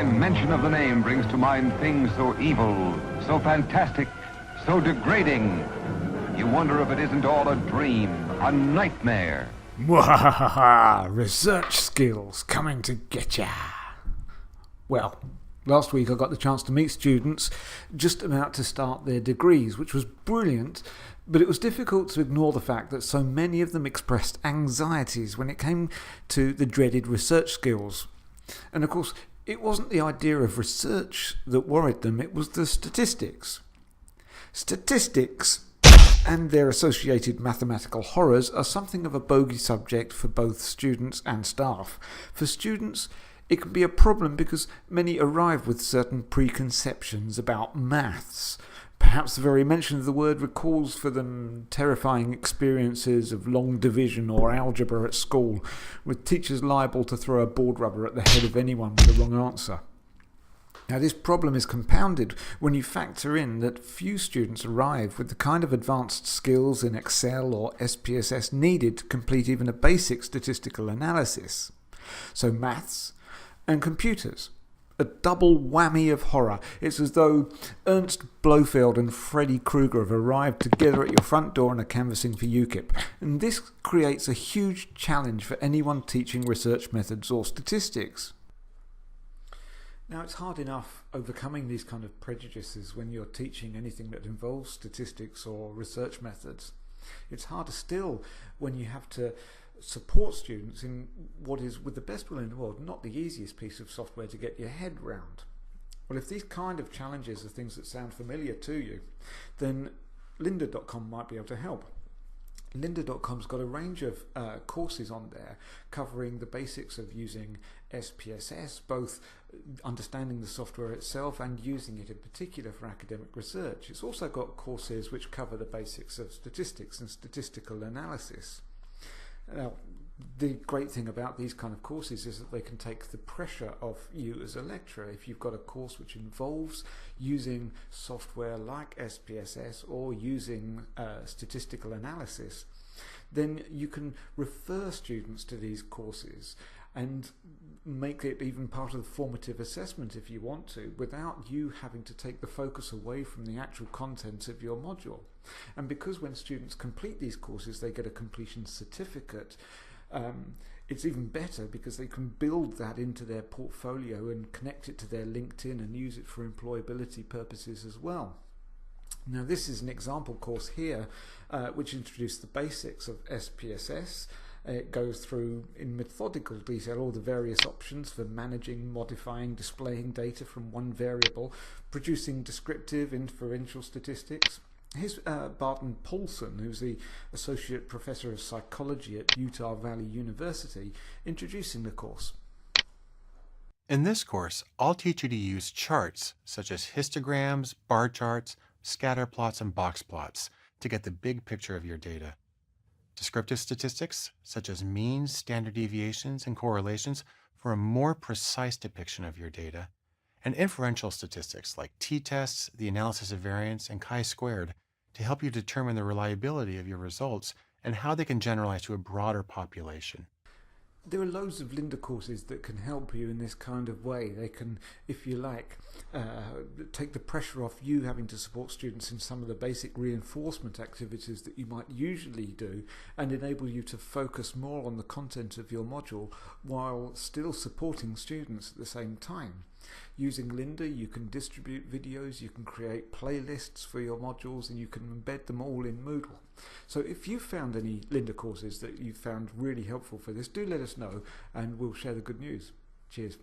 mere mention of the name brings to mind things so evil, so fantastic, so degrading. You wonder if it isn't all a dream, a nightmare. Mwahaha! Research skills coming to get ya. Well, last week I got the chance to meet students just about to start their degrees, which was brilliant, but it was difficult to ignore the fact that so many of them expressed anxieties when it came to the dreaded research skills. And of course, it wasn't the idea of research that worried them, it was the statistics. Statistics and their associated mathematical horrors are something of a bogey subject for both students and staff. For students, it can be a problem because many arrive with certain preconceptions about maths. Perhaps the very mention of the word recalls for them terrifying experiences of long division or algebra at school, with teachers liable to throw a board rubber at the head of anyone with the wrong answer. Now, this problem is compounded when you factor in that few students arrive with the kind of advanced skills in Excel or SPSS needed to complete even a basic statistical analysis. So maths and computers. A double whammy of horror. It's as though Ernst Blofeld and Freddy Krueger have arrived together at your front door and are canvassing for UKIP. And this creates a huge challenge for anyone teaching research methods or statistics. Now, it's hard enough overcoming these kind of prejudices when you're teaching anything that involves statistics or research methods. It's harder still when you have to support students in what is, with the best will in the world, not the easiest piece of software to get your head round. Well, if these kind of challenges are things that sound familiar to you, then lynda.com might be able to help. Lynda.com's got a range of courses on there covering the basics of using SPSS, both understanding the software itself and using it in particular for academic research. It's also got courses which cover the basics of statistics and statistical analysis. Now, the great thing about these kind of courses is that they can take the pressure off you as a lecturer. If you've got a course which involves using software like SPSS or using statistical analysis, then you can refer students to these courses and make it even part of the formative assessment if you want to, without you having to take the focus away from the actual content of your module. And because when students complete these courses they get a completion certificate, it's even better because they can build that into their portfolio and connect it to their LinkedIn and use it for employability purposes as well. Now, this is an example course here which introduced the basics of SPSS. It goes through in methodical detail all the various options for managing, modifying, displaying data from one variable, producing descriptive inferential statistics. Here's Barton Paulson, who's the Associate Professor of Psychology at Utah Valley University, introducing the course. In this course, I'll teach you to use charts such as histograms, bar charts, scatter plots, and box plots to get the big picture of your data. Descriptive statistics such as means, standard deviations, and correlations for a more precise depiction of your data. And inferential statistics like t-tests, the analysis of variance, and chi-squared to help you determine the reliability of your results and how they can generalize to a broader population. There are loads of Lynda courses that can help you in this kind of way. They can, if you like, take the pressure off you having to support students in some of the basic reinforcement activities that you might usually do and enable you to focus more on the content of your module while still supporting students at the same time. Using Lynda, you can distribute videos, you can create playlists for your modules, and you can embed them all in Moodle. So if you've found any Lynda courses that you've found really helpful for this, do let us know and we'll share the good news. Cheers.